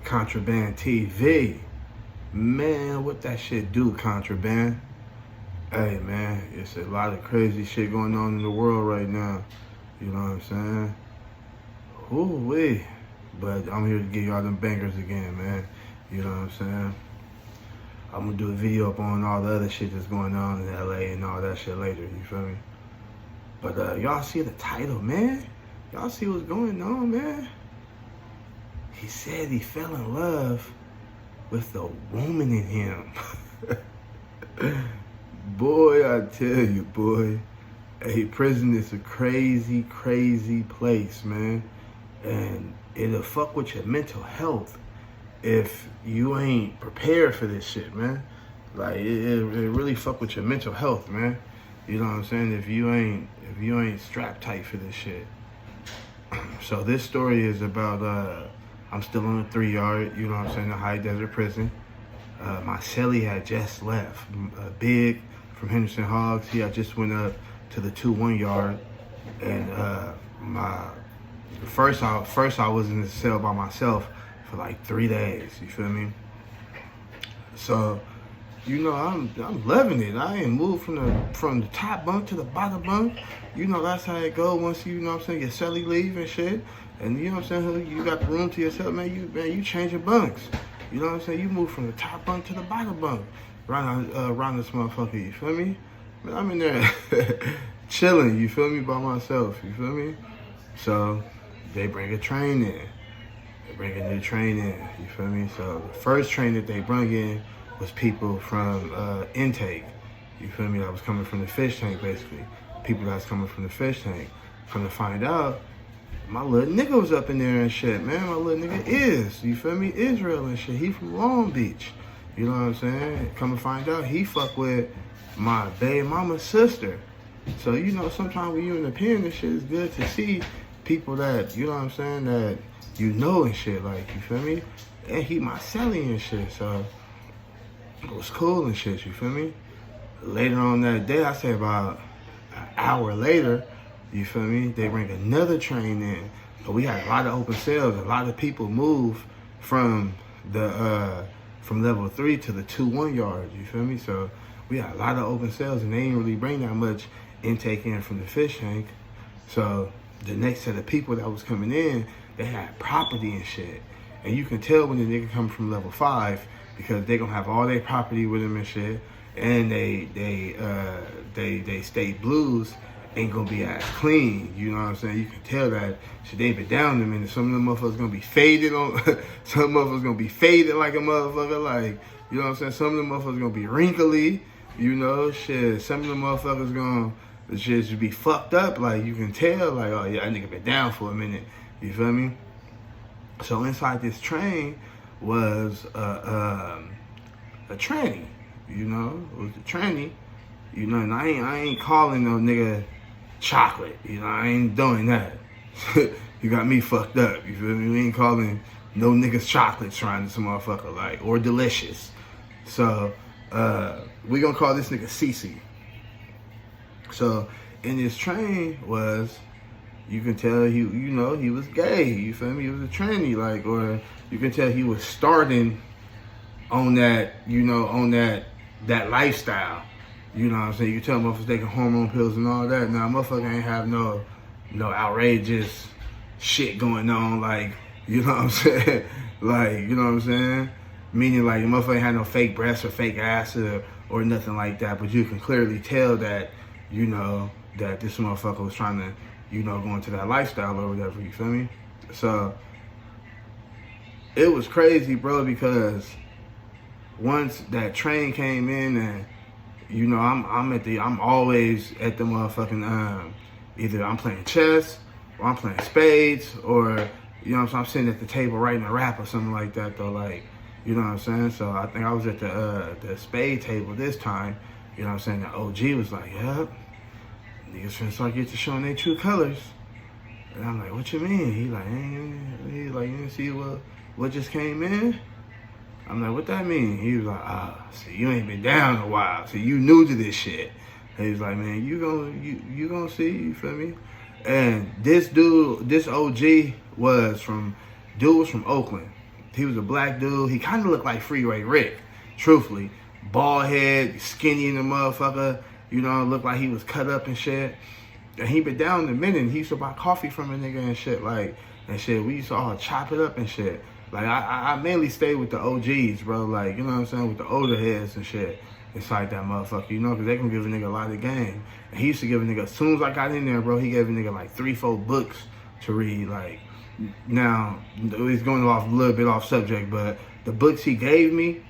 Contraband TV. Man, what that shit do, Contraband? Hey, man, it's a lot of crazy shit going on in the world right now. You know what I'm saying? Ooh-wee. But I'm here to give y'all them bangers again, man. You know what I'm saying? I'm gonna do a video up on all the other shit that's going on in LA and all that shit later, you feel me? But y'all see the title, man? Y'all see what's going on, man? He said he fell in love with the woman in him. Boy, I tell you, boy. Hey, prison is a crazy, crazy place, man. And it'll fuck with your mental health if you ain't prepared for this shit, man. Like, it really fuck with your mental health, man. You know what I'm saying? If you ain't strapped tight for this shit. So this story is about, I'm still on the 3 yard, you know what I'm saying, the High Desert Prison. My cellie had just left. Big from Henderson Hogs, he had just went up to the 2-1 yard. And first I was in the cell by myself for like 3 days, you feel me? So, you know, I'm loving it. I ain't moved from the top bunk to the bottom bunk. You know, that's how it go once you know what I'm saying, your cellie leave and shit. And you know what I'm saying, you got the room to yourself, man, you changing bunks. You know what I'm saying? You move from the top bunk to the bottom bunk. Around this motherfucker, you feel me? Man, I'm in there chilling, you feel me, by myself, you feel me? So they bring a train in. They bring a new train in, you feel me? So the first train that they brought in was people from intake, you feel me? That was coming from the fish tank, basically. People that's coming from the fish tank. Come to find out, my little nigga was up in there and shit, man. My little nigga is, you feel me? Israel and shit. He from Long Beach. You know what I'm saying? Come to find out, he fuck with my baby mama's sister. So, you know, sometimes when you in the pen and shit, it's good to see people that, you know what I'm saying, that you know and shit, like, you feel me? And he my cellie and shit, so it was cool and shit, you feel me? Later on that day, I say about an hour later, you feel me? They bring another train in. But we had a lot of open cells. A lot of people moved from the from level 3 to the 2-1 yard. You feel me? So we had a lot of open cells, and they didn't really bring that much intake in from the fish tank. So the next set of people that was coming in, they had property and shit. And you can tell when the nigga come from level 5 because they gonna have all their property with them and shit. And they state blues ain't gonna be as clean, you know what I'm saying? You can tell that shit, they been down them, and some of them motherfuckers gonna be faded on, some motherfuckers gonna be faded like a motherfucker, like, you know what I'm saying? Some of them motherfuckers gonna be wrinkly, you know, shit. Some of them motherfuckers gonna just be fucked up, like, you can tell, like, oh yeah, that nigga been down for a minute, you feel me? So inside this train was a tranny, you know, it was a tranny, you know, and I ain't calling no nigga chocolate, you know, I ain't doing that. You got me fucked up, you feel me? We ain't calling no niggas chocolate trying to motherfucker, like, or delicious. So, we gonna call this nigga Cece. So, in this train was, you can tell he, you know, he was gay, you feel me? He was a tranny, like, or you can tell he was starting on that, you know, on that lifestyle. You know what I'm saying? You can tell motherfuckers taking hormone pills and all that. Now, motherfucker ain't have no outrageous shit going on, like, you know what I'm saying? Like, you know what I'm saying? Meaning, like, motherfucker ain't had no fake breasts or fake ass or nothing like that. But you can clearly tell that, you know, that this motherfucker was trying to, you know, go into that lifestyle or whatever, you feel me? So, it was crazy, bro, because once that train came in and, you know, I'm always at the motherfucking, either I'm playing chess or I'm playing spades or, you know what I'm saying, I'm sitting at the table writing a rap or something like that though, like, you know what I'm saying? So I think I was at the spade table this time, you know what I'm saying? The OG was like, yep, niggas finna start getting to showing their true colors. And I'm like, what you mean? He like, you didn't see what just came in? I'm like, what that mean? He was like, see, you ain't been down in a while. See, you new to this shit. And he's like, man, you gonna see, you feel me? And this dude, this OG was from Oakland. a black dude. He kind of looked like Freeway Rick, truthfully. Bald head, skinny in the motherfucker. You know, looked like he was cut up and shit. And he been down in a minute. And he used to buy coffee from a nigga and shit, like, and shit. We used to all chop it up and shit. Like, I mainly stay with the OGs, bro. Like, you know what I'm saying? With the older heads and shit. Inside that motherfucker, you know, because they can give a nigga a lot of game. And he used to give a nigga, as soon as I got in there, bro, he gave a nigga like 3-4 books to read. Like, now, he's going off a little bit off subject, but the books he gave me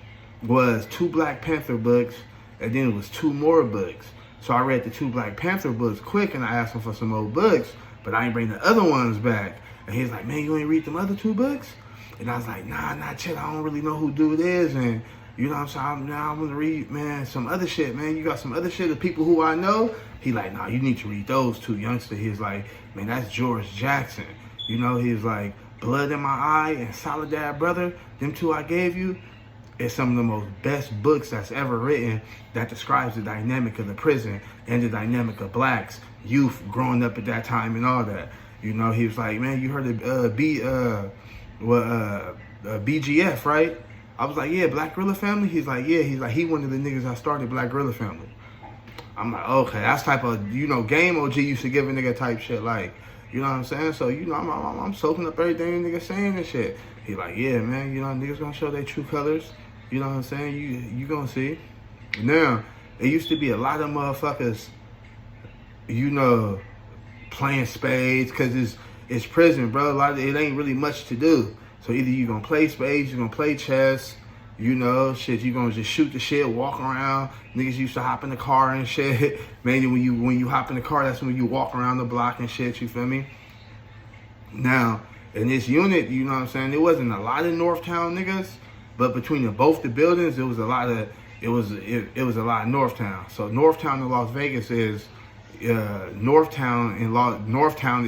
was 2 Black Panther books, and then it was 2 more books. So I read the 2 Black Panther books quick, and I asked him for some more books, but I ain't bring the other ones back. And he's like, man, you ain't read them other 2 books? And I was like, nah, not yet. I don't really know who dude is, and you know what I'm saying? Now I'm going to read, man, some other shit, man. You got some other shit of people who I know? He like, nah, you need to read those 2, youngster. He's like, man, that's George Jackson. You know, he's like, Blood in My Eye and Soledad Brother, them 2 I gave you, is some of the most best books that's ever written that describes the dynamic of the prison and the dynamic of blacks, youth growing up at that time and all that. You know, he was like, man, you heard of BGF, right? I was like, yeah, Black Gorilla Family? He's like, yeah. He's like, he one of the niggas that started Black Gorilla Family. I'm like, okay, that's type of, you know, Game OG used to give a nigga type shit, like, you know what I'm saying? So, you know, I'm soaking up everything nigga saying and shit. He like, yeah, man, you know, niggas gonna show their true colors. You know what I'm saying? You gonna see. Now, it used to be a lot of motherfuckers, you know, playing spades, because it's prison, bro. It ain't really much to do. So either you gonna play spades, you gonna play chess, you know, shit, you gonna just shoot the shit, walk around. Niggas used to hop in the car and shit. Mainly when you hop in the car, that's when you walk around the block and shit, you feel me? Now, in this unit, you know what I'm saying, there wasn't a lot of Northtown niggas, but between both the buildings, it was a lot of Northtown. So Northtown in Las Vegas is Northtown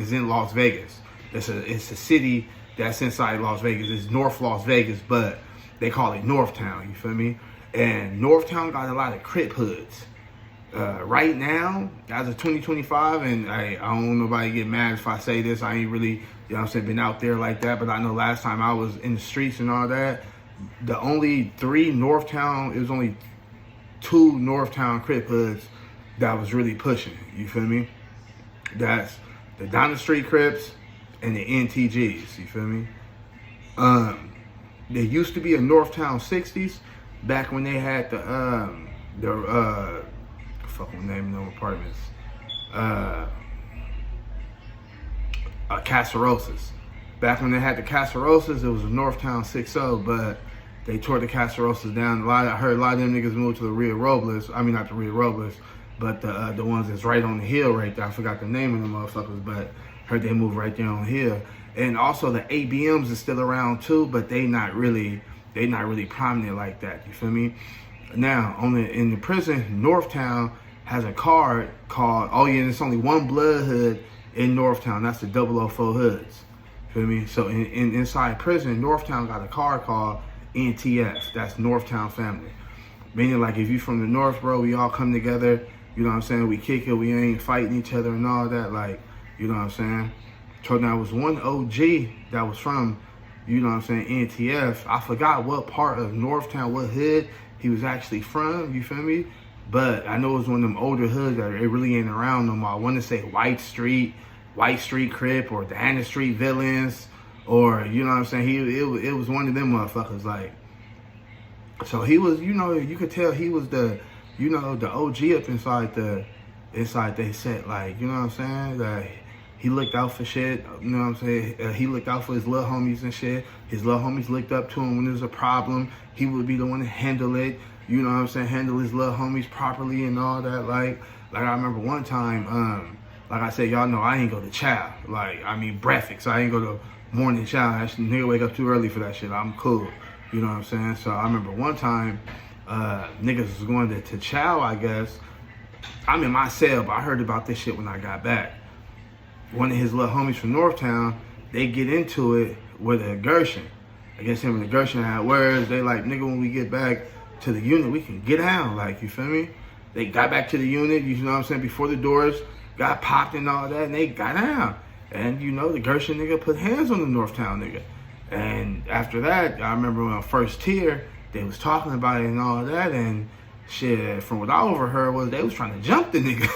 is in Las Vegas. It's a city that's inside Las Vegas. It's North Las Vegas, but they call it Northtown, you feel me? And Northtown got a lot of Crip hoods. Right now, as of 2025, and I don't want nobody get mad if I say this, I ain't really, you know what I'm saying, been out there like that, but I know last time I was in the streets and all that, the only 3 Northtown, it was only 2 Northtown Crip hoods that was really pushing, you feel me? That's the Donna Street Crips and the NTGs, you feel me? There used to be a Northtown 60s back when they had the fucking name of them apartments, Casarosa's. Back when they had the Casarosa's, it was a Northtown 6-0, but they tore the Casarosa's down. I heard a lot of them niggas moved to the Rio Robles. I mean, not the Rio Robles, but the ones that's right on the hill right there. I forgot the name of the motherfuckers, but heard they moved right there on the hill. And also the ABMs is still around too, but they not really prominent like that. You feel me? Now in the prison, Northtown has a card called, oh yeah, there's only one blood hood in Northtown. That's the 004 hoods. Feel me? So inside prison, Northtown got a card called NTF. That's Northtown Family. Meaning, like, if you from the North, bro, we all come together. You know what I'm saying? We kick it. We ain't fighting each other and all that. Like, you know what I'm saying? So now, was one OG that was from, you know what I'm saying, NTF. I forgot what part of Northtown, what hood he was actually from. You feel me? But I know it was one of them older hoods that it really ain't around no more. I want to say White Street Crip, or Diana Street Villains, or, you know what I'm saying? It was one of them motherfuckers, like. So he was, you know, you could tell he was the, you know, the OG up inside they set, like, you know what I'm saying? Like, he looked out for shit, you know what I'm saying? He looked out for his little homies and shit. His little homies looked up to him when there was a problem. He would be the one to handle it, you know what I'm saying? Handle his little homies properly and all that. Like I remember one time, like I said, y'all know I ain't go to chow. Like, I mean, breakfast. I ain't go to morning chow. That nigga wake up too early for that shit. I'm cool. You know what I'm saying? So I remember one time, niggas was going to chow, I guess. I'm in my cell, but I heard about this shit when I got back. One of his little homies from Northtown, they get into it with a Gershon. I guess him and the Gershon had words. They like, nigga, when we get back to the unit, we can get down. Like, you feel me? They got back to the unit, you know what I'm saying, before the doors got popped and all that, and they got down. And, you know, the Gershon nigga put hands on the Northtown nigga. And after that, I remember on first tier, they was talking about it and all that, and shit, from what I overheard was they was trying to jump the nigga.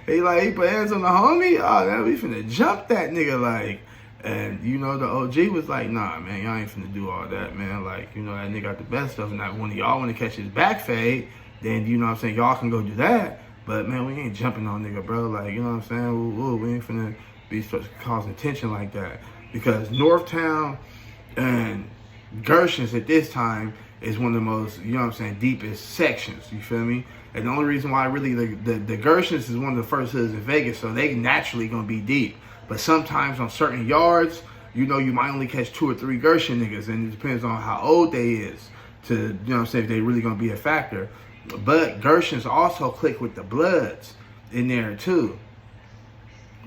He put hands on the homie. Oh, that we finna jump that nigga, like. And you know, the OG was like, nah, man, y'all ain't finna do all that, man. Like, you know, that nigga got the best stuff, and that one of y'all want to catch his back fade, then you know what I'm saying, y'all can go do that. But man, we ain't jumping on nigga, bro. Like, you know what I'm saying? We ain't finna be causing tension like that. Because Northtown and Gershons at this time is one of the most, you know what I'm saying, deepest sections. You feel me? And the only reason why really the Gershons is one of the first hoods in Vegas, so they naturally gonna be deep. But sometimes on certain yards, you know, you might only catch 2 or 3 Gershon niggas, and it depends on how old they is to, you know what I'm saying, if they really gonna be a factor. But Gershons also click with the Bloods in there too.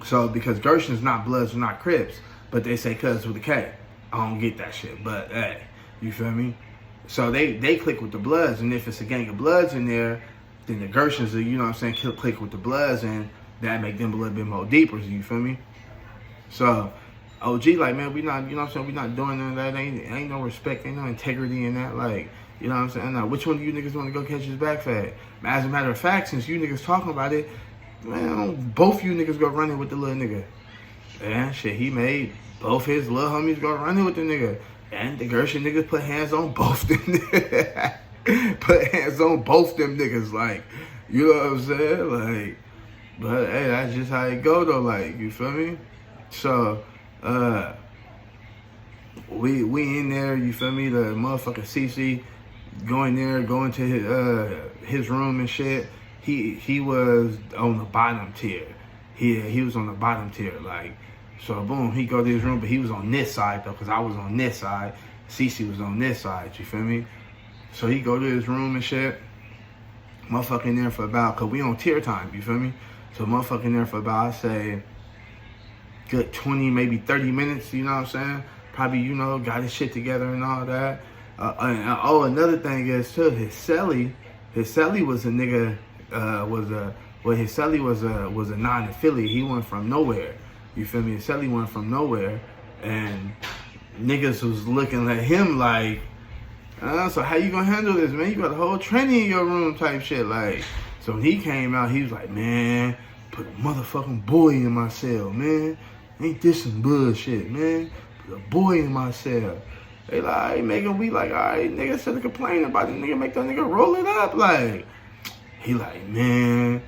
So because Gershon's not Bloods or not Crips, but they say cuz with a K. I don't get that shit, but hey, you feel me? So they click with the Bloods, and if it's a gang of Bloods in there, then the Gershons, you know what I'm saying, click with the Bloods, and that make them a little bit more deeper, you feel me? So OG like, man, we not, you know what I'm saying, we not doing none of that. Ain't no respect, ain't no integrity in that. Like, you know what I'm saying? Now, which one of you niggas want to go catch his back fade? As a matter of fact, since you niggas talking about it, man, both you niggas go running with the little nigga. And shit, he made both his little homies go running with the nigga. And the Gershon niggas put hands on both them niggas. Put hands on both them niggas, like, you know what I'm saying? Like, but hey, that's just how it go though, like, you feel me? So, we in there, you feel me? The motherfucker CC going to his room and shit. He was on the bottom tier. He was on the bottom tier, like. So boom, he go to his room, but he was on this side though, cause I was on this side. CC was on this side. You feel me? So he go to his room and shit. Motherfucker in there for about, cause we on tier time. You feel me? So motherfucker in there for about, I say, good 20, maybe 30 minutes, you know what I'm saying? Probably, you know, got his shit together and all that. Another thing is, too, his celly was a nigga, his celly was a non-affiliate. He went from nowhere. You feel me? His celly went from nowhere, and niggas was looking at him like, so how you gonna handle this, man? You got a whole tranny in your room type shit, like. So when he came out, he was like, man, put a motherfucking boy in my cell, man. Ain't this some bullshit, man? Put a boy in my cell. They like, make him be like, all right, nigga, instead of complaining about it, nigga, make that nigga roll it up. Like, he like, man,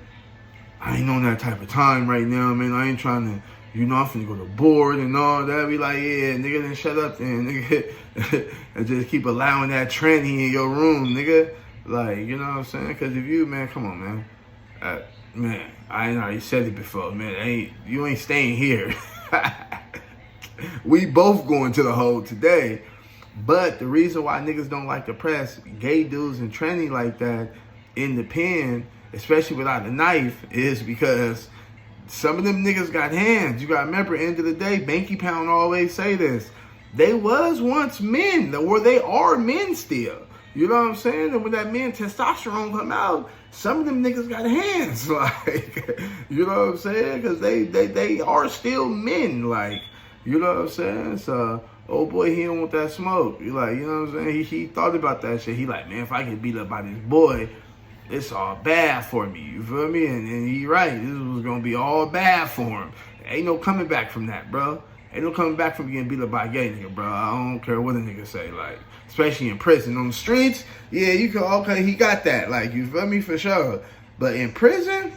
I ain't on that type of time right now, man. I ain't trying to, you know, I'm finna go to board and all that. Be like, yeah, nigga, then shut up then, nigga. And just keep allowing that tranny in your room, nigga. Like, you know what I'm saying? Because if you, man, come on, man. Man, I ain't already said it before, man. You ain't staying here. We both going to the hole today. But the reason why niggas don't like to press gay dudes and tranny like that in the pen, especially without a knife, is because some of them niggas got hands. You gotta remember, end of the day, Banky Pound always say this. They was once men, or they are men still. You know what I'm saying? And when that man testosterone come out, some of them niggas got hands, like, you know what I'm saying? Because they are still men, like, you know what I'm saying? So, oh boy, he don't want that smoke. You like, you know what I'm saying? He thought about that shit. He like, man, if I get beat up by this boy, it's all bad for me. You feel me? And he right. This was gonna be all bad for him. Ain't no coming back from that, bro. Ain't no coming back from getting beat up by a gay nigga, bro. I don't care what a nigga say, like, especially in prison. On the streets, yeah, you can, okay, he got that, like, you feel me, for sure. But in prison,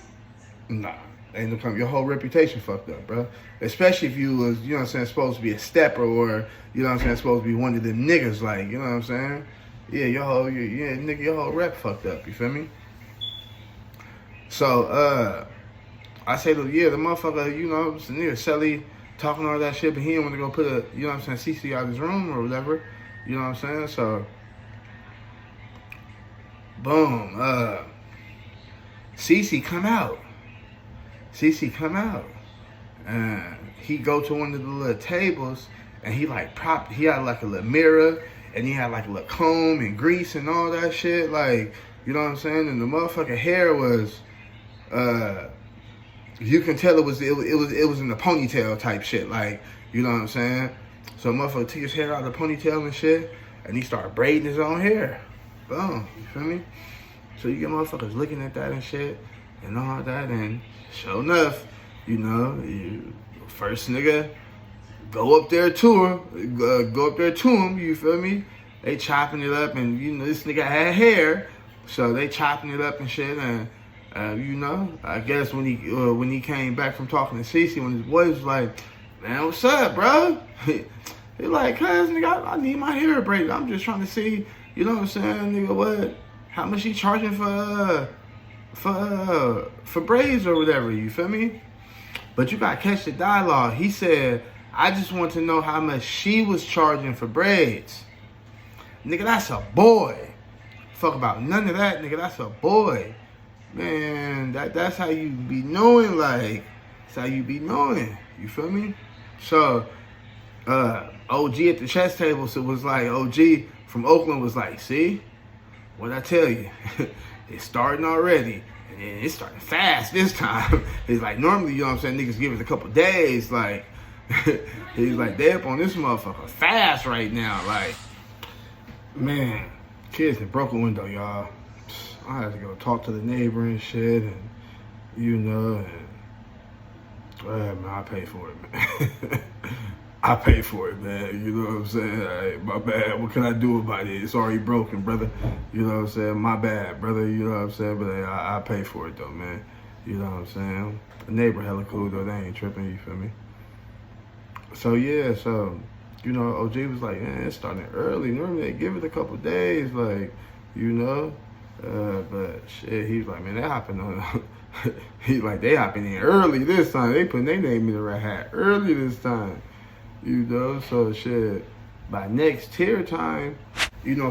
nah, ain't no coming. Your whole reputation fucked up, bro. Especially if you was, you know what I'm saying, supposed to be a stepper, or, you know what I'm saying, supposed to be one of them niggas, like, you know what I'm saying? Yeah, your whole rep fucked up, you feel me? So, I say, yeah, the motherfucker, you know, nigga Shelly talking all that shit, but he didn't want to go put a, you know what I'm saying, CC out of his room or whatever. You know what I'm saying? So, boom, CC come out. CC come out. And he go to one of the little tables, and he like he had like a little mirror, and he had like a little comb and grease and all that shit. Like, you know what I'm saying? And the motherfucking hair was, you can tell it was in the ponytail type shit. Like, you know what I'm saying? So motherfucker took his hair out of the ponytail and shit, and he started braiding his own hair. Boom, you feel me? So you get motherfuckers looking at that and shit, and all that, and sure enough, you know, first nigga, go up there to him, you feel me? They chopping it up, and you know, this nigga had hair, so they chopping it up and shit, and you know, I guess when he came back from talking to Cece, when his boy was like, man, what's up, bro? He like, cuz, nigga, I need my hair braided. I'm just trying to see, you know what I'm saying, nigga, what? How much he charging for braids or whatever, you feel me? But you gotta catch the dialogue. He said, I just want to know how much she was charging for braids. Nigga, that's a boy. Fuck about none of that, nigga, that's a boy. Man, that's how you be knowing, like, that's how you be knowing, you feel me? So, OG at the chess table, so it was like, OG from Oakland was like, see? What'd I tell you? It's starting already. And then it's starting fast this time. It's like normally, you know what I'm saying, niggas give it a couple days. Like, he's like, they up on this motherfucker fast right now. Like, man, kids that broke a window, y'all. I had to go talk to the neighbor and shit. And, you know, man, I pay for it, man. I pay for it, man. You know what I'm saying? Hey, my bad. What can I do about it? It's already broken, brother. You know what I'm saying? My bad, brother. You know what I'm saying? But hey, I pay for it, though, man. You know what I'm saying? The neighbor hella cool, though. They ain't tripping, you feel me? So, yeah, so, you know, OG was like, man, it's starting early. Normally they give it a couple days, like, you know? But, shit, he was like, man, they hopping on. He's like, they hopping in early this time. They putting their name in the red hat early this time. You know, so shit, by next tier time, man,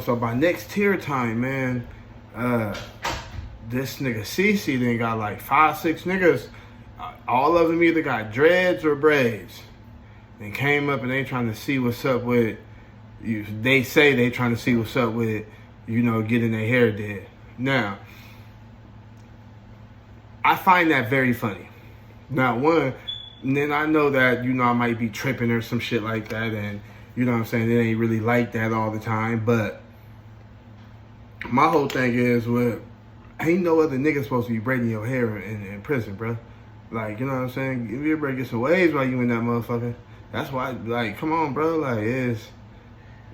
this nigga Cece then got like 5-6 niggas, all of them either got dreads or braids, and came up and they trying to see what's up with, they say they trying to see what's up with, you know, getting their hair did. Now, I find that very funny. Now, one, and then I know that, you know, I might be tripping or some shit like that, and, you know what I'm saying, it ain't really like that all the time, but my whole thing is, well, ain't no other nigga supposed to be braiding your hair in prison, bro. Like, you know what I'm saying? Give you a break, get some waves while you in that motherfucker. That's why, like, come on, bro, like, it's,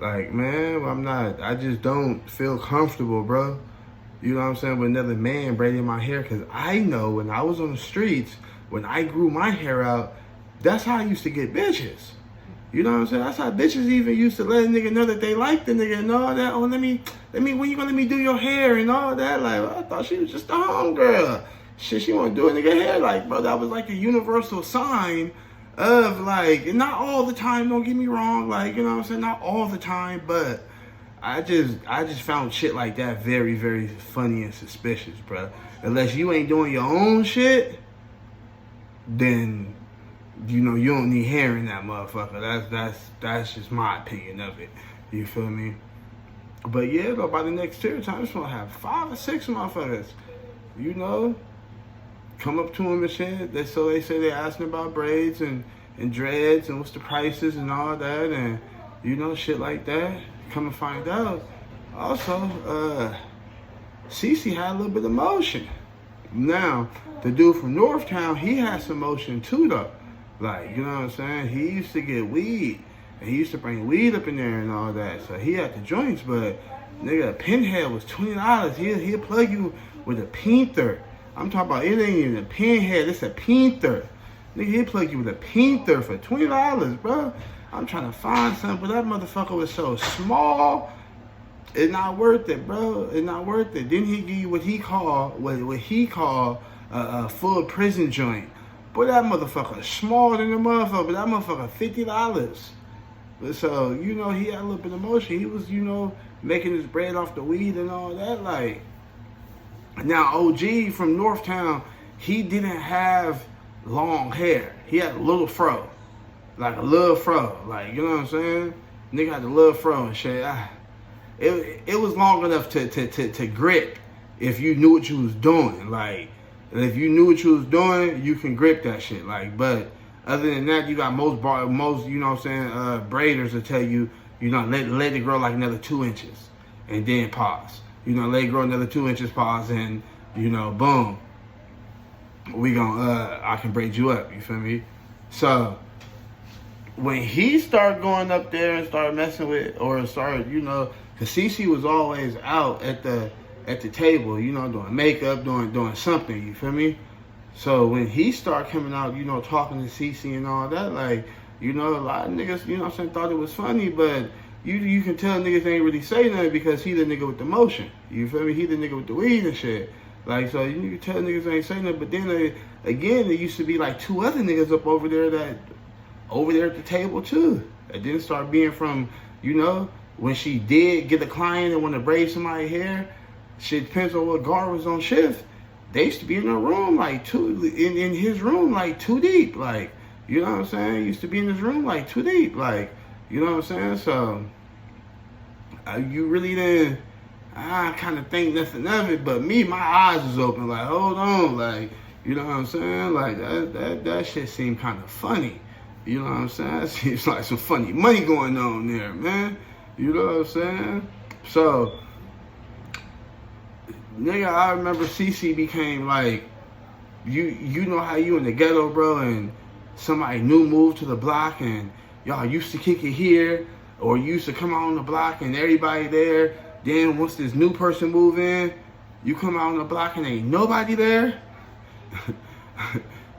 like, man, I just don't feel comfortable, bro. You know what I'm saying, with another man braiding my hair, because I know when I was on the streets, when I grew my hair out, that's how I used to get bitches. You know what I'm saying? That's how bitches even used to let a nigga know that they liked the nigga and all that. Oh, let me, when you gonna let me do your hair and all that? Like, I thought she was just a homegirl. Shit, she wanna do a nigga hair. Like, bro, that was like a universal sign of, like, not all the time, don't get me wrong. Like, you know what I'm saying? Not all the time, but I just found shit like that very, very funny and suspicious, bro. Unless you ain't doing your own shit, then, you know, you don't need hair in that motherfucker. That's just my opinion of it. You feel me? But yeah, though, by the next tier time, it's gonna have 5 or 6 motherfuckers, you know, come up to him and shit. So they say they're asking about braids and dreads and what's the prices and all that, and, you know, shit like that. Come and find out. Also, Cece had a little bit of motion. Now, the dude from Northtown, he had some motion too, though. Like, you know what I'm saying? He used to get weed, and he used to bring weed up in there and all that. So he had the joints, but nigga, a pinhead was $20. He'll plug you with a pinther. I'm talking about, it ain't even a pinhead, it's a pinther. Nigga, he'll plug you with a pinther for $20, bro. I'm trying to find something, but that motherfucker was so small. It's not worth it, bro. It's not worth it. Then he give you what he call a full prison joint. Boy, that motherfucker smaller than the motherfucker, but that motherfucker $50. So, you know, he had a little bit of motion. He was, you know, making his bread off the weed and all that. Like, now OG from Northtown, he didn't have long hair. He had a little fro. Like a little fro. Like, you know what I'm saying? Nigga had a little fro and shit. It was long enough to grip if you knew what you was doing. Like, if you knew what you was doing, you can grip that shit. Like, but Other than that, you got most, you know what I'm saying, braiders will tell you, you know, let it grow like another 2 inches and then pause. You know, let it grow another 2 inches, pause, and, you know, boom. I can braid you up, you feel me? So, when he started going up there and started messing with, or started, you know, because CC was always out at the table, you know, doing makeup, doing something, you feel me? So when he started coming out, you know, talking to CC and all that, like, you know, a lot of niggas, you know what I'm saying, thought it was funny, but you can tell niggas ain't really say nothing because he the nigga with the motion, you feel me? He the nigga with the weed and shit. Like, so you can tell niggas ain't saying nothing, but then again, there used to be like 2 other niggas up over there at the table too. It didn't start being from, you know, when she did get a client and want to braid somebody's hair, shit depends on what guard was on shift. They used to be in a room like in his room like 2 deep, like, you know what I'm saying? Used to be in his room like 2 deep, like, you know what I'm saying? So you really didn't. I kind of think nothing of it, but me, my eyes was open, like, hold on, like, you know what I'm saying? Like that shit seemed kind of funny. You know what I'm saying? It seems like some funny money going on there, man. You know what I'm saying? So, nigga, I remember CC became like, you know how you in the ghetto, bro, and somebody new moved to the block and y'all used to kick it here, or you used to come out on the block and everybody there. Then once this new person move in, you come out on the block and ain't nobody there.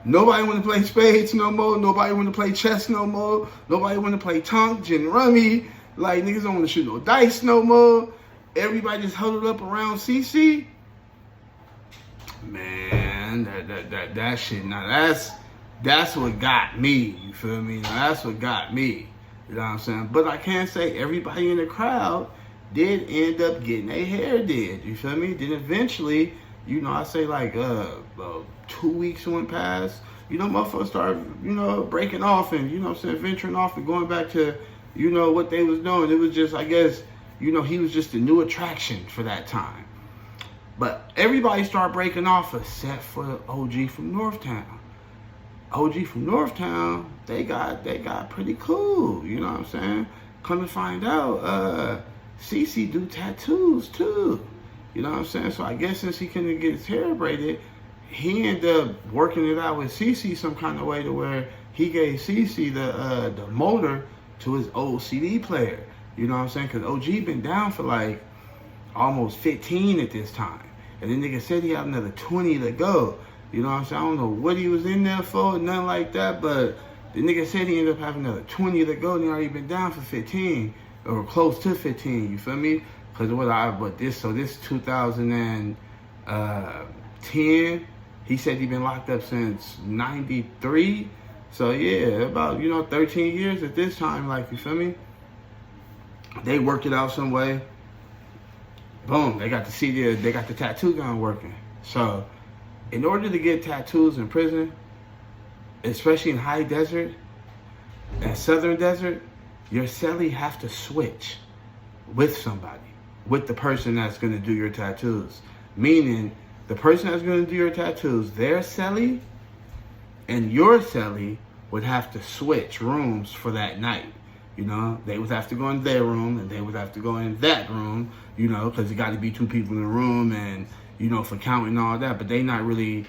Nobody want to play spades no more. Nobody want to play chess no more. Nobody want to play tonk, gin rummy. Like, niggas don't want to shoot no dice no more. Everybody just huddled up around CC. Man, that shit. Now that's what got me. You feel me? Now that's what got me. You know what I'm saying? But I can't say everybody in the crowd did end up getting their hair did. You feel me? Then eventually, you know, I say like 2 weeks went past. You know, motherfuckers started, you know, breaking off and, you know what I'm saying, venturing off and going back to, you know, what they was doing. It was just, I guess, you know, he was just a new attraction for that time. But everybody started breaking off except for OG from Northtown. OG from Northtown, they got pretty cool. You know what I'm saying? Come to find out, CC do tattoos too. You know what I'm saying? So I guess since he couldn't get his hair braided, he ended up working it out with CC some kind of way to where he gave CC the motor to his old CD player. You know what I'm saying? Because OG been down for like almost 15 at this time. And the nigga said he had another 20 to go. You know what I'm saying? I don't know what he was in there for, nothing like that, but the nigga said he ended up having another 20 to go and he already been down for 15 or close to 15, you feel me? Because this 2010, he said he been locked up since 93. So yeah, about, you know, 13 years at this time, like, you feel me? They worked it out some way. Boom, they got the tattoo gun working. So in order to get tattoos in prison, especially in high desert and southern desert, your cellie have to switch with somebody, with the person that's going to do your tattoos. Meaning, the person that's going to do your tattoos, their cellie and your cellie would have to switch rooms for that night. You know, they would have to go in their room and they would have to go in that room, you know, because it got to be 2 people in the room and, you know, for counting and all that. But they not really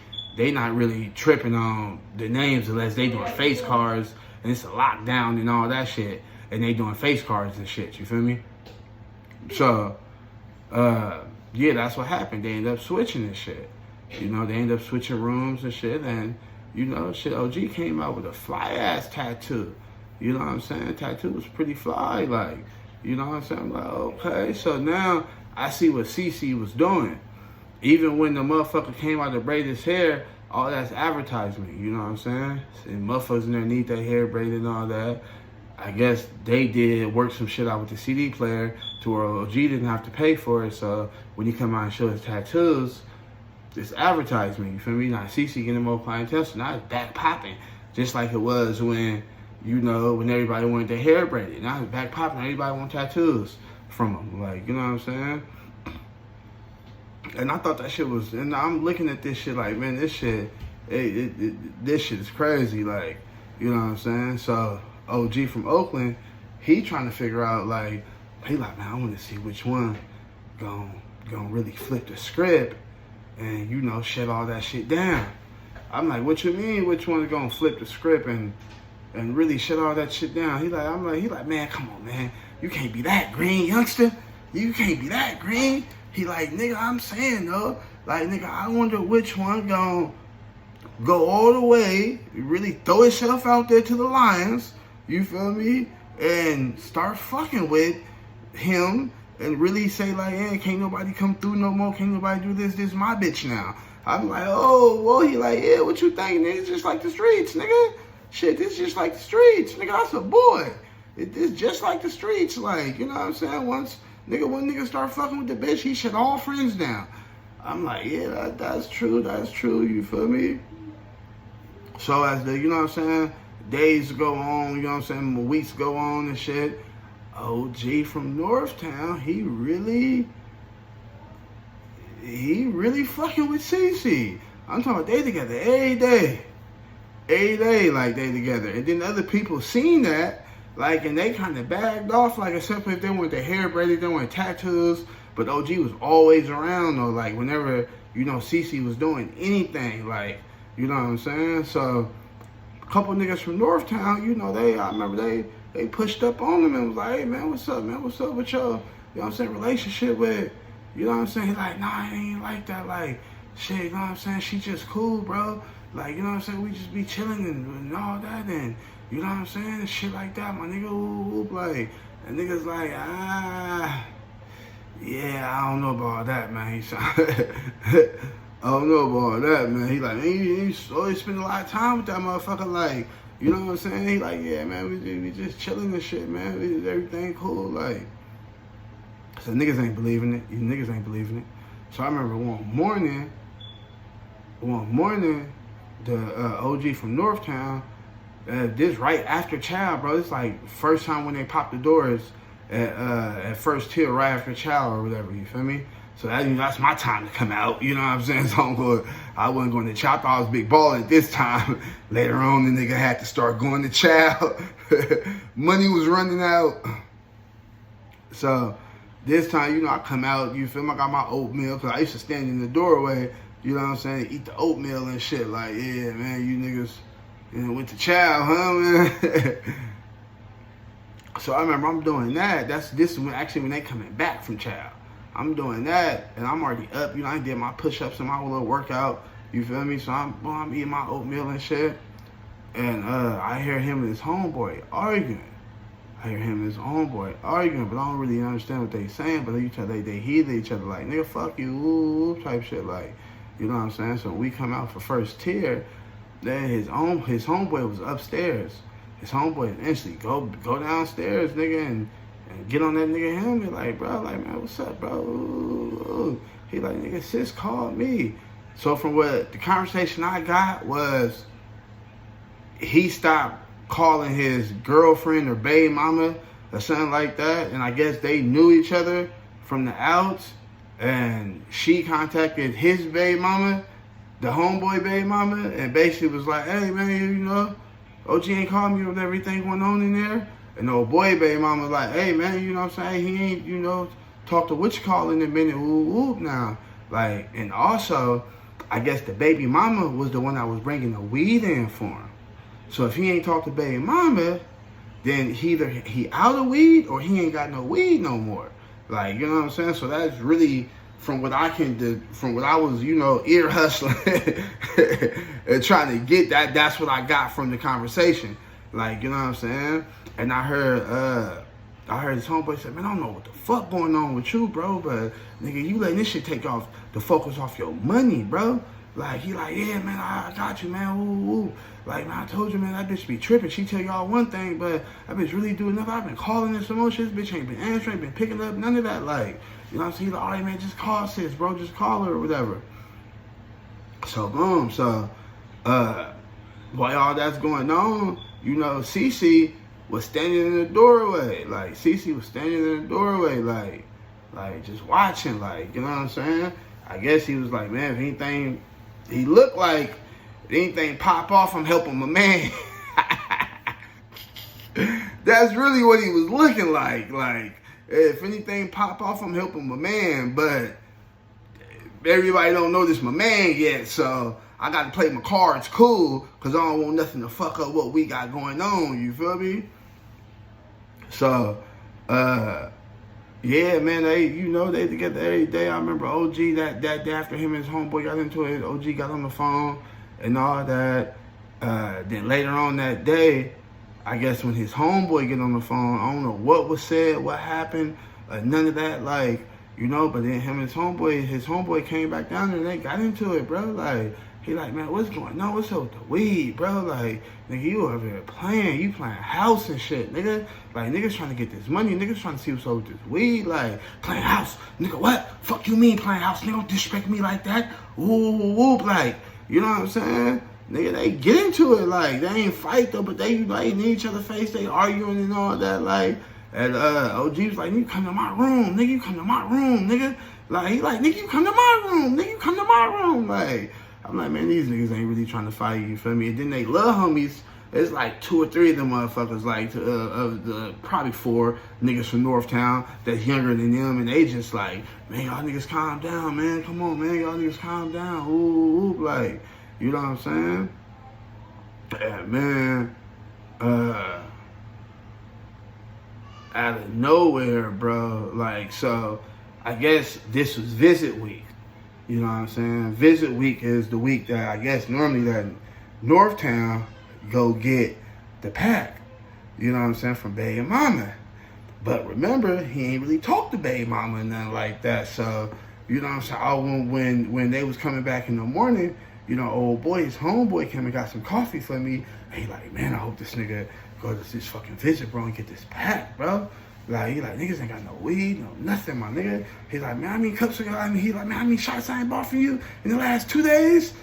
tripping on the names unless they doing face cards and it's a lockdown and all that shit. And they doing face cards and shit, you feel me? So, yeah, that's what happened. They end up switching this shit. You know, they end up switching rooms and shit. And, you know, shit, OG came out with a fly-ass tattoo. You know what I'm saying? Tattoo was pretty fly, like, you know what I'm saying? I'm like, okay. So now I see what CC was doing. Even when the motherfucker came out to braid his hair, all that's advertisement, you know what I'm saying? And motherfuckers in there need their hair braided and all that. I guess they did work some shit out with the CD player to where OG didn't have to pay for it. So when he come out and show his tattoos, it's advertisement, you feel me? Now CC getting more clientele, so now it's back popping. Just like it was when, you know, when everybody wanted their hair braided. Now it's back popping, everybody want tattoos from them. Like, you know what I'm saying? And I thought that shit was, and I'm looking at this shit like, man, this shit, this shit is crazy. Like, You know what I'm saying? So OG from Oakland, he trying to figure out like, he like, man, I want to see which one gonna really flip the script and, you know, shut all that shit down. I'm like, what you mean? Which one's gonna flip the script and really shut all that shit down? He like, man, come on, man. You can't be that green, youngster. You can't be that green. He like, nigga, I'm saying though, like, nigga, I wonder which one gonna go all the way, really throw itself out there to the Lions, you feel me? And start fucking with him and really say like, hey, can't nobody come through no more, can't nobody do this, this is my bitch now. I'm like, oh, well, he like, yeah, what you think? It's just like the streets, nigga. Shit, this just like the streets, nigga, that's a boy. It's just like the streets, like, you know what I'm saying? One nigga start fucking with the bitch, he shut all friends down. I'm like, yeah, that's true, you feel me? So as the, you know what I'm saying, days go on, you know what I'm saying, weeks go on and shit, OG from Northtown, he really fucking with CC. I'm talking about they together every day, like they together. And then other people seen that, like, and they kind of bagged off, like, except if they want their hair braided, they want tattoos. But OG was always around, though, like, whenever, you know, CC was doing anything, like, you know what I'm saying? So, a couple niggas from Northtown, you know, I remember they pushed up on them and was like, hey, man, what's up, man? What's up with your, you know what I'm saying, relationship with, you know what I'm saying? He's like, nah, I ain't like that, like, shit, you know what I'm saying? She just cool, bro. Like, you know what I'm saying? We just be chilling and all that, and, you know what I'm saying? And shit like that, my nigga, whoop, like, and niggas like, yeah, I don't know about that, man. I don't know about that, man. He like, man, you always spend a lot of time with that motherfucker, like, you know what I'm saying? He like, yeah, man, we just chilling and shit, man. Everything cool, like. So niggas ain't believing it. You niggas ain't believing it. So I remember one morning, the OG from Northtown, this right after Chow, bro. It's like first time when they popped the doors at First Tier, right after Chow or whatever, you feel me? So that's my time to come out, you know what I'm saying? So I wasn't going to Chow. I thought I was big ball at this time. Later on, the nigga had to start going to Chow. Money was running out. So this time, you know, I come out, you feel me? I got my oatmeal, because I used to stand in the doorway, you know what I'm saying, eat the oatmeal and shit. Like, yeah, man, you niggas, you know, went to Chow, huh, man? So I remember I'm doing that. This is when they coming back from Chow. I'm doing that, and I'm already up. You know, I did my push-ups and my little workout. You feel me? So I'm eating my oatmeal and shit. And I hear him and his homeboy arguing. But I don't really understand what they saying. But they hear each other like, nigga, fuck you, ooh, type shit. Like, you know what I'm saying? So when we come out for First Tier, then his homeboy was upstairs. His homeboy eventually go downstairs, nigga, and get on that nigga helmet, like, bro, like, man, what's up, bro? Ooh. He like, nigga, sis called me. So from what the conversation I got was, he stopped calling his girlfriend or babe mama or something like that, and I guess they knew each other from the outs, and she contacted his babe mama, the homeboy babe mama, and basically was like, hey, man, you know, OG ain't called me with everything going on in there. And the old boy baby mama was like, hey, man, you know what I'm saying? He ain't, you know, talk to what you call in a minute, whoop now. Like, and also, I guess the baby mama was the one that was bringing the weed in for him. So if he ain't talked to baby mama, then either he out of weed or he ain't got no weed no more. Like, you know what I'm saying? So that's really, from what I was, you know, ear hustling and trying to get that's what I got from the conversation. Like, you know what I'm saying? And I heard his homeboy say, man, I don't know what the fuck going on with you, bro, but nigga, you letting this shit take off the focus off your money, bro. Like, he like, yeah, man, I got you, man, ooh. Like, man, I told you, man, that bitch be tripping. She tell y'all one thing, but that bitch really do another. I've been calling her some more shit. This bitch ain't been answering, been picking up, none of that. Like, you know what I'm saying? He's like, all right, man, just call sis, bro, just call her or whatever. So, boom, so, while all that's going on, you know, CC was standing in the doorway. Like, CC was standing in the doorway, like just watching, like, you know what I'm saying? I guess he was like, man, if anything, he looked like, if anything pop off, I'm helping my man. That's really what he was looking like. Like, if anything pop off, I'm helping my man, but everybody don't know this my man yet, so I got to play my cards cool, because I don't want nothing to fuck up what we got going on, you feel me? So, yeah, man, they together every day. I remember OG, that day after him and his homeboy got into it, OG got on the phone and all that. Then later on that day, I guess when his homeboy get on the phone, I don't know what was said, what happened, none of that, like, but then him and his homeboy came back down there and they got into it, bro. Like, he like, man, what's going on? What's up with the weed, bro? Like, nigga, you over here playing house and shit, nigga. Like, niggas trying to get this money, niggas trying to see what's up with this weed, like, playing house. Nigga, what? Fuck you mean playing house? Nigga, don't disrespect me like that. Whoop, like, you know what I'm saying? Nigga, they get into it, like, they ain't fight though, but they like in each other's face, they arguing and all that, like, and OG was like, you come to my room, nigga, you come to my room, nigga. Like, he like, nigga, you come to my room, nigga, you come to my room, like, I'm like, man, these niggas ain't really trying to fight you, feel me? And then they love homies. It's like 2 or 3 of them motherfuckers, like, of the probably 4 niggas from Northtown that's younger than them, and they just like, man, y'all niggas calm down, man. Come on, man, y'all niggas calm down. Ooh, like, you know what I'm saying? Yeah, man, out of nowhere, bro. Like, so I guess this was visit week. You know what I'm saying? Visit week is the week that I guess normally that Northtown go get the pack. You know what I'm saying? From Baby Mama. But remember, he ain't really talked to Baby Mama and nothing like that. So, you know what I'm saying? When they was coming back in the morning, old boy, his homeboy came and got some coffee for me. And he like, man, I hope this nigga go to this fucking visit, bro, and get this pack, bro. Like, he like, niggas ain't got no weed, no nothing, my nigga. He's like, man, how many cups I got? He like, man, how many shots I ain't bought for you in the last 2 days?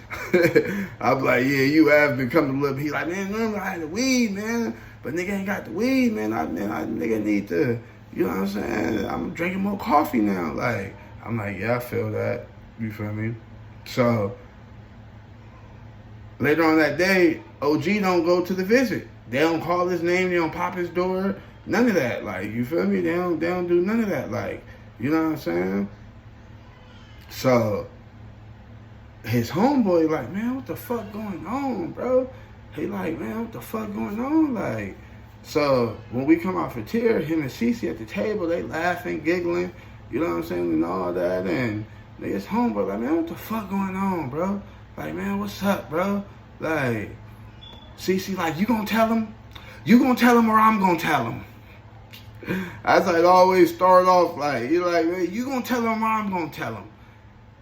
I'm like, yeah, you have been coming a little bit. He like, man, I had the weed, man. But nigga ain't got the weed, man. Nigga need to, you know what I'm saying? I'm drinking more coffee now. Like, I'm like, yeah, I feel that. You feel me? So, later on that day, OG don't go to the visit. They don't call his name. They don't pop his door. None of that, like, you feel me? They don't do none of that, like, you know what I'm saying? So, his homeboy like, man, what the fuck going on, bro? He like, man, what the fuck going on? Like, so, when we come out for tier, him and Cece at the table, they laughing, giggling, you know what I'm saying, and all that, and his homeboy like, man, what the fuck going on, bro? Like, man, what's up, bro? Like, Cece like, you gonna tell him? You gonna tell him or I'm gonna tell him? That's like always start off like, you're like, man, you gonna tell him or I'm gonna tell him?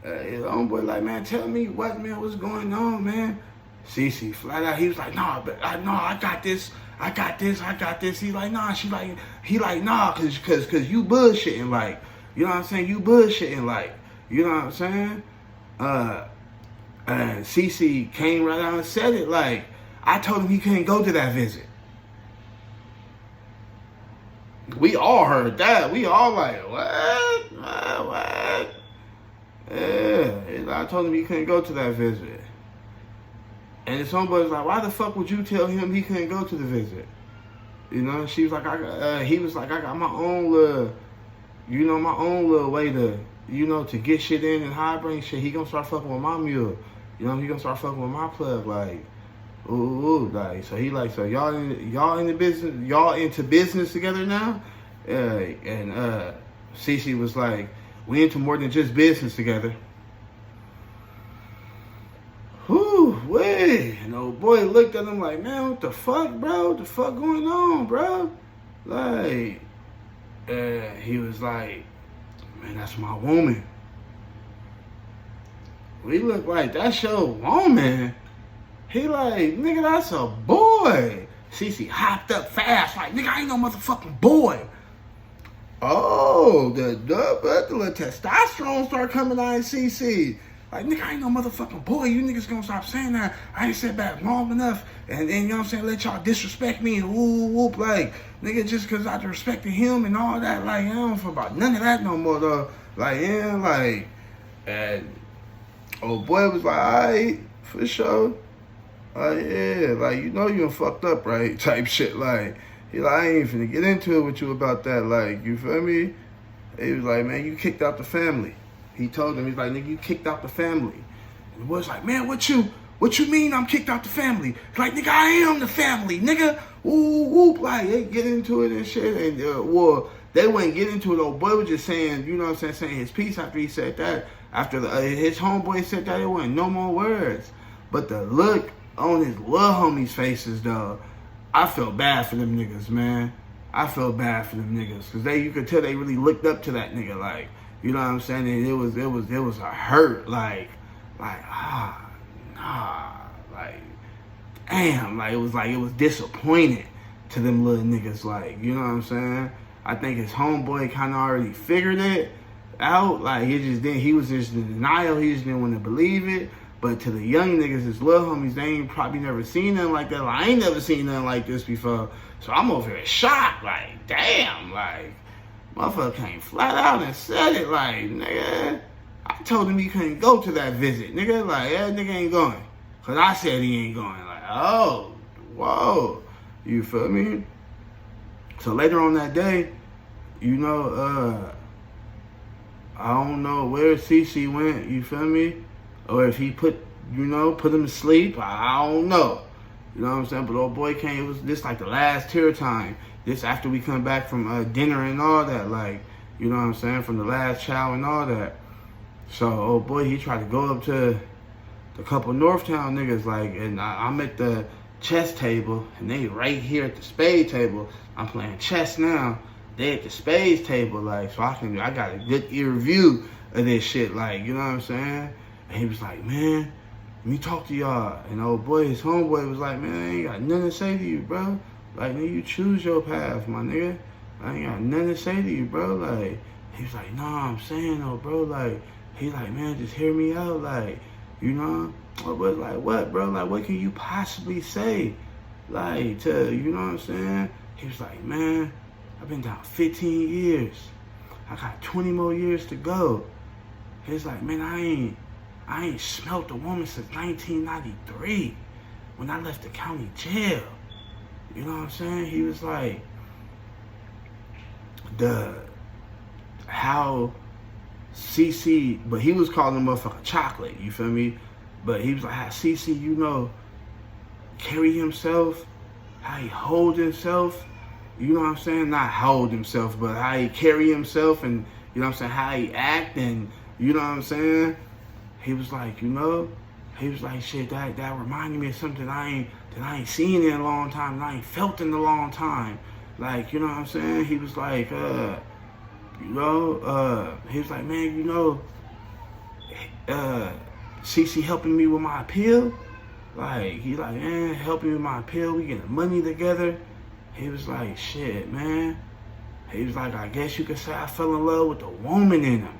His homeboy like, man, tell me what, man, what's going on, man? Cece flat out, he was like, nah, but I got this. He like, nah, he like, nah, cause you bullshitting, like, you know what I'm saying? You bullshitting, like, you know what I'm saying? And Cece came right out and said it, like, I told him he couldn't go to that visit. We all heard that. We all like, what? What? Yeah, I told him he couldn't go to that visit. And his homeboy was like, why the fuck would you tell him he couldn't go to the visit? You know, she was like, he was like, I got my own little, my own little way to, to get shit in and how I bring shit. He gonna start fucking with my mule. He gonna start fucking with my plug, like, ooh, like, so he like, so y'all in the business, y'all into business together now? And Cece was like, we into more than just business together. Whew, wait. And old boy looked at him like, man, what the fuck, bro? What the fuck going on, bro? Like, he was like, man, that's my woman. We look like, that's your woman. He like, nigga, that's a boy. Cece hopped up fast, like, nigga, I ain't no motherfucking boy. Oh, the little testosterone start coming out of Cece. Like, nigga, I ain't no motherfucking boy. You niggas gonna stop saying that. I ain't said that long enough. And you know what I'm saying, let y'all disrespect me and whoop. Like, nigga, just cause I respected him and all that, like, I don't feel about none of that no more, though. Like, yeah, like, and old boy was like, all right, for sure. Like, yeah, like, you know you done fucked up, right? Type shit. Like, he like, I ain't finna get into it with you about that. Like, you feel me? He was like, man, you kicked out the family. He told him, he's like, nigga, you kicked out the family. And the boy's like, man, what you mean I'm kicked out the family? Like, nigga, I am the family, nigga. Ooh, like, they get into it and shit. And, well, they wouldn't get into it. Old boy was just saying, you know what I'm saying his piece after he said that. After his homeboy said that, it wasn't no more words. But the look on his little homies' faces, though, I felt bad for them niggas, man. I felt bad for them niggas, cause you could tell they really looked up to that nigga, like, you know what I'm saying? And it was a hurt, like, nah, like, damn, like it was disappointing to them little niggas, like, you know what I'm saying? I think his homeboy kind of already figured it out, like he was just in denial, he just didn't want to believe it. But to the young niggas, his little homies, they ain't probably never seen nothing like that. Like, I ain't never seen nothing like this before. So I'm over here shocked, like, damn, like, motherfucker came flat out and said it, like, nigga, I told him he couldn't go to that visit, nigga, like, that nigga ain't going. Cause I said he ain't going, like, oh, whoa, you feel me? So later on that day, you know, I don't know where CC went, you feel me? Or if he put him to sleep, I don't know. You know what I'm saying? But old boy came, it was this like the last tear time. This after we come back from dinner and all that, like, you know what I'm saying? From the last chow and all that. So old boy, he tried to go up to the couple Northtown niggas, like, and I'm at the chess table, and they right here at the spade table. I'm playing chess now. They at the spades table, like, so I got a good ear view of this shit, like, you know what I'm saying? And he was like, man, let me talk to y'all. And old boy, his homeboy was like, man, I ain't got nothing to say to you, bro. Like, nigga, you choose your path, my nigga. I ain't got nothing to say to you, bro. Like, he was like, nah, I'm saying though, bro. Like, he like, man, just hear me out. Like, you know? But like, what, bro? Like, what can you possibly say? Like, to, you know what I'm saying? He was like, man, I've been down 15 years. I got 20 more years to go. He's like, man, I ain't smelt a woman since 1993 when I left the county jail. You know what I'm saying? He was like, how CC, but he was calling the motherfucker chocolate, you feel me? But he was like, how CC, you know, carry himself, how he hold himself, you know what I'm saying? Not hold himself, but how he carry himself and, you know what I'm saying, how he act and, you know what I'm saying? He was like, you know, he was like, shit, that reminded me of something that I ain't seen in a long time, and I ain't felt in a long time. Like, you know what I'm saying? He was like, he was like, man, you know, CC helping me with my appeal. Like, he like, man, helping me with my appeal. We getting money together. He was like, shit, man. He was like, I guess you could say I fell in love with the woman in him.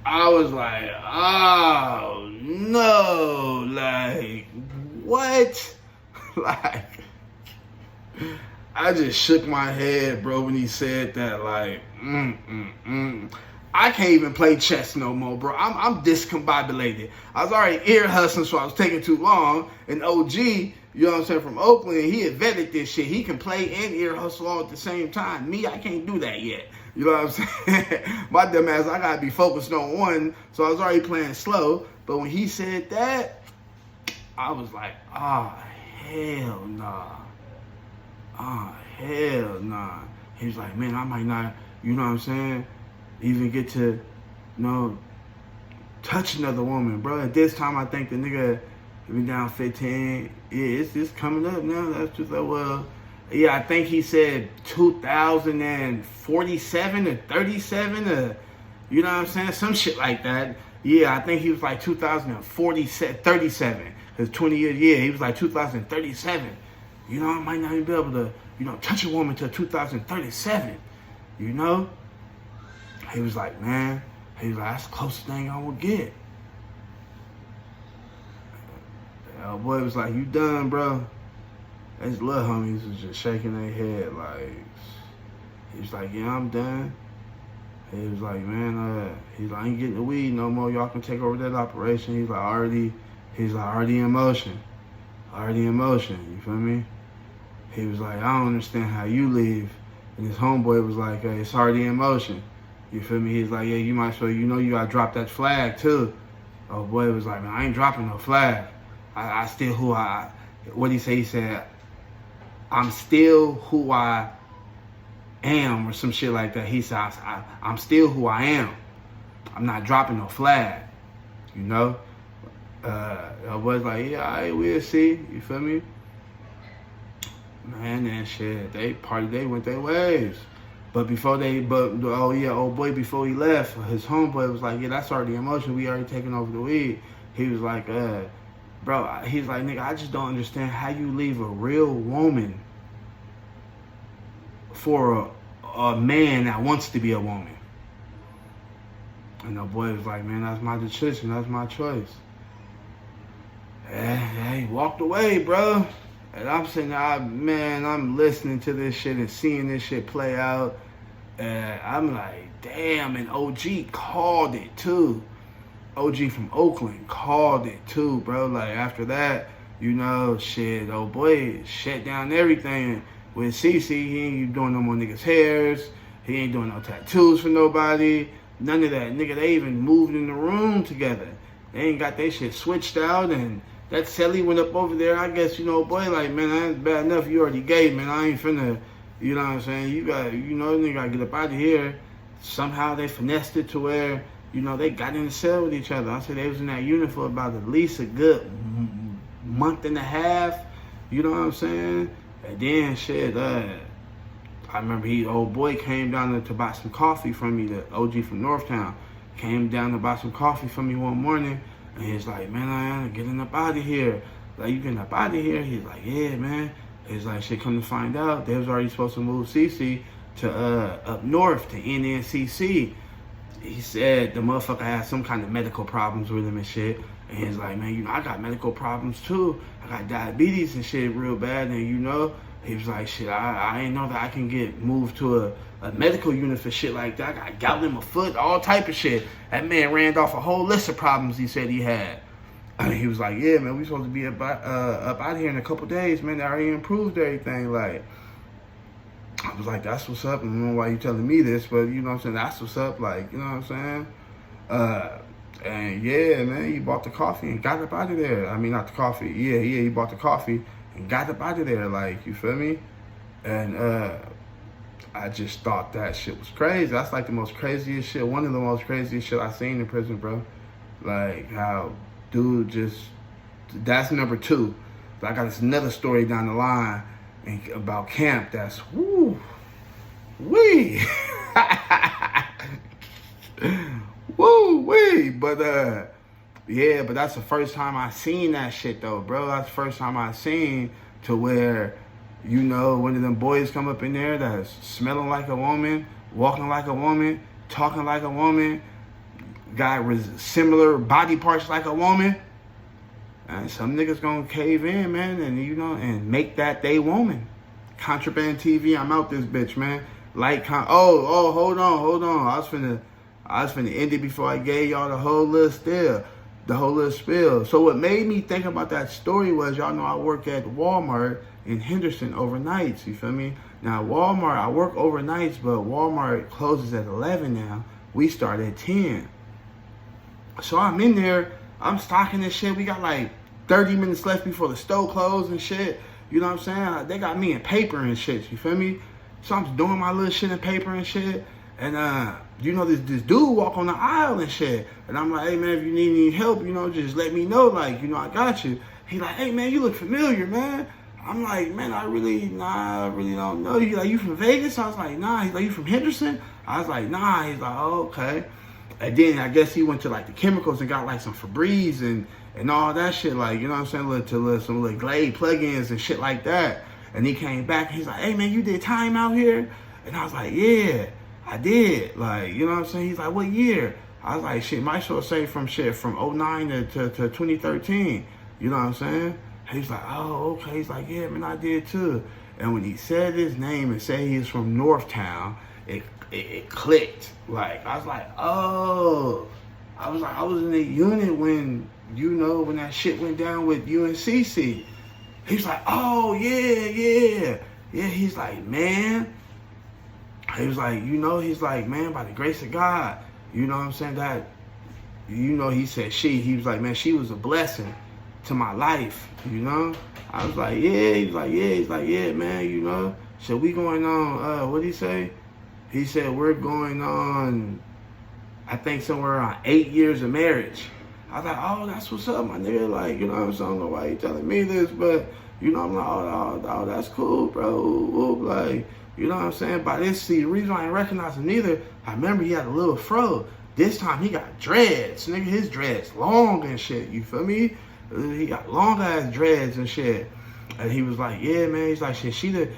I was like, oh, no, like, what? Like, I just shook my head, bro, when he said that, like, I can't even play chess no more, bro. I'm discombobulated. I was already ear hustling, so I was taking too long, and OG, you know what I'm saying, from Oakland, he had vetted this shit. He can play and ear hustle all at the same time. Me, I can't do that yet. You know what I'm saying? My dumb ass, I gotta be focused on one, so I was already playing slow. But when he said that, I was like, oh, hell nah. Oh, hell nah. He was like, man, I might not, you know what I'm saying, even get to, you know, touch another woman, bro. At this time, I think the nigga been down 15. Yeah, it's coming up now. That's just like, well, yeah, I think he said 2047 or 37 or, you know what I'm saying? Some shit like that. Yeah, I think he was like 2037. Because 20 years, yeah, he was like 2037. You know, I might not even be able to, you know, touch a woman till 2037. You know? He was like, man, he was like, that's the closest thing I will get. The boy was like, you done, bro? His little homies was just shaking their head like, he was like, yeah, I'm done. He was like, man, he's like, I ain't getting the weed no more. Y'all can take over that operation. He's like, already in motion. already in motion, you feel me? He was like, I don't understand how you leave. And his homeboy was like, hey, it's already in motion. You feel me? He's like, yeah, you might as well, you gotta drop that flag too. Oh boy was like, man, I ain't dropping no flag. I still who I, what he say? He said, I'm still who I am, or some shit like that. He said, I'm still who I am. I'm not dropping no flag, you know? I was like, yeah, all right, we'll see. You feel me? Man, and shit, they went their ways. But before old boy, before he left, his homeboy was like, yeah, that's already in motion. We already taking over the weed. He was like, bro, he's like, nigga, I just don't understand how you leave a real woman for a man that wants to be a woman. And the boy was like, man, that's my decision. That's my choice. And he walked away, bro. And I'm sitting there, man, I'm listening to this shit and seeing this shit play out. And I'm like, damn, and OG called it too. OG from Oakland called it too, bro. Like, after that, you know, shit, old boy shut down everything with CC. He ain't doing no more niggas' hairs. He ain't doing no tattoos for nobody. None of that. Nigga, they even moved in the room together. They ain't got their shit switched out, and that Sally went up over there. I guess, you know, boy, like, man, that's bad enough. You already gay, man. I ain't finna, you know what I'm saying? You got, you know, nigga gotta get up out of here. Somehow they finessed it to where, you know, they got in the cell with each other. I said they was in that unit for about at least a good month and a half. You know what I'm saying? And then, shit, I remember old boy came down to buy some coffee from me, the OG from Northtown. Came down to buy some coffee from me one morning. And he's like, man, I'm getting up out of here. Like, you getting up out of here? He's like, yeah, man. He's like, shit, come to find out, they was already supposed to move CC to up north to NNCC. He said the motherfucker had some kind of medical problems with him and shit. And he's like, man, you know, I got medical problems too. I got diabetes and shit real bad. And, you know, he was like, shit, I ain't know that I can get moved to a medical unit for shit like that. I got gout in my foot, all type of shit. That man ran off a whole list of problems he said he had. And he was like, yeah, man, we supposed to be up out here in a couple days, man. They already improved everything. Like, I was like, that's what's up. I don't know why you telling me this, but you know what I'm saying? That's what's up. Like, you know what I'm saying? And yeah, man, he bought the coffee and got up out of there. I mean, not the coffee. Yeah, he bought the coffee and got up out of there. Like, you feel me? And I just thought that shit was crazy. That's like the most craziest shit. One of the most craziest shit I've seen in prison, bro. Like, how dude just, that's number two. I got this another story down the line about camp that's, woo, wee. Woo, wee. But, yeah, but that's the first time I seen that shit, though, bro. That's the first time I seen to where, you know, one of them boys come up in there that's smelling like a woman, walking like a woman, talking like a woman, got similar body parts like a woman. And some niggas gonna cave in, man, and, you know, and make that they woman. Contraband TV, I'm out this bitch, man. Hold on. I was finna end it before I gave y'all the whole little spill. So what made me think about that story was, y'all know I work at Walmart in Henderson overnights, you feel me? Now Walmart, I work overnights, but Walmart closes at 11 now. We start at 10. So I'm in there, I'm stocking this shit. We got like 30 minutes left before the store closes and shit. You know what I'm saying? They got me in paper and shit, you feel me? So I'm doing my little shit in paper and shit. And, you know, this dude walk on the aisle and shit. And I'm like, hey, man, if you need any help, you know, just let me know. Like, you know, I got you. He like, hey, man, you look familiar, man. I'm like, man, I really don't know you. Like, you from Vegas? I was like, nah. He's like, you from Henderson? I was like, nah. He's like, oh, okay. And then I guess he went to, like, the chemicals and got, like, some Febreze and all that shit. Like, you know what I'm saying? Some little Glade plugins and shit like that. And he came back. And he's like, hey, man, you did time out here? And I was like, yeah, I did. Like, you know what I'm saying? He's like, what year? I was like, shit, might sure say from 09 to 2013. You know what I'm saying? He's like, oh, okay. He's like, yeah, man, I did too. And when he said his name and said he's from Northtown, it clicked. Like, I was like, oh. I was in the unit when, you know, when that shit went down with UNCC. He's like, oh, yeah. He's like, man. He was like, he's like, man, by the grace of God, you know what I'm saying, that, he said he was like, man, she was a blessing to my life, I was like, yeah. He's like, yeah, man, So we going on, what'd he say? He said, we're going on, I think somewhere around 8 years of marriage. I was like, oh, that's what's up, my nigga. Like, I don't know why you telling me this, but, I'm like, oh, that's cool, bro. Like, you know what I'm saying? By this, see, the reason why I didn't recognize him neither, I remember he had a little fro. This time he got dreads. Nigga, his dreads long and shit. You feel me? He got long ass dreads and shit. And he was like, yeah, man. He's like, shit, she the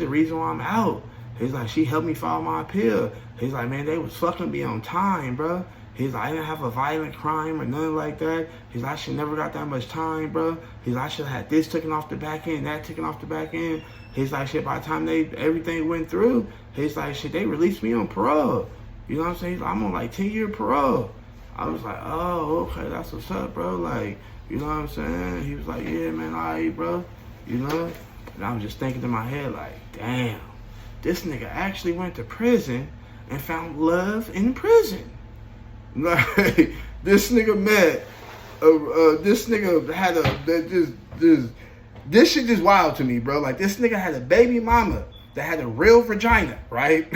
reason why I'm out. He's like, she helped me file my appeal. He's like, man, they was fucking me on time, bro. He's like, I didn't have a violent crime or nothing like that. He's like, I should never got that much time, bro. He's like, I should have had this taken off the back end, that taken off the back end. He's like, shit, by the time everything went through, he's like, shit, they released me on parole. You know what I'm saying? He's like, I'm on like 10-year parole. I was like, oh, okay, that's what's up, bro. Like, you know what I'm saying? He was like, yeah, man, all right, bro. And I was just thinking in my head, like, damn, this nigga actually went to prison and found love in prison. Like, this nigga met, this nigga had this shit just wild to me, bro. Like, this nigga had a baby mama that had a real vagina, right?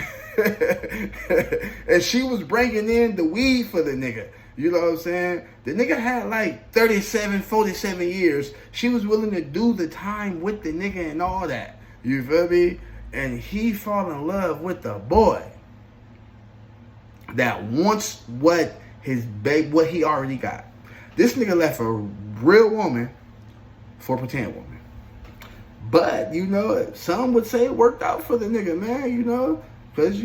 And she was bringing in the weed for the nigga. You know what I'm saying? The nigga had like 37, 47 years. She was willing to do the time with the nigga and all that. You feel me? And he fall in love with the boy that wants what he already got. This nigga left a real woman for a pretend woman. But, some would say it worked out for the nigga, man, because,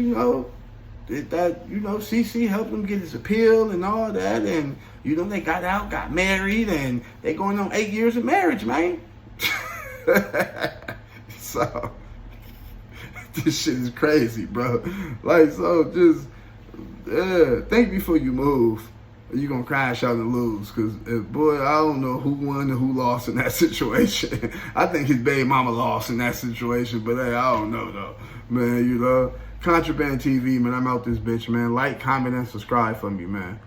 CC helped him get his appeal and all that, and, they got out, got married, and they going on 8 years of marriage, man. So, this shit is crazy, bro. Like, so just, think before you move. You're going to crash out and lose. Because, boy, I don't know who won and who lost in that situation. I think his baby mama lost in that situation. But, hey, I don't know, though. Man, Contraband TV, man. I'm out this bitch, man. Like, comment, and subscribe for me, man.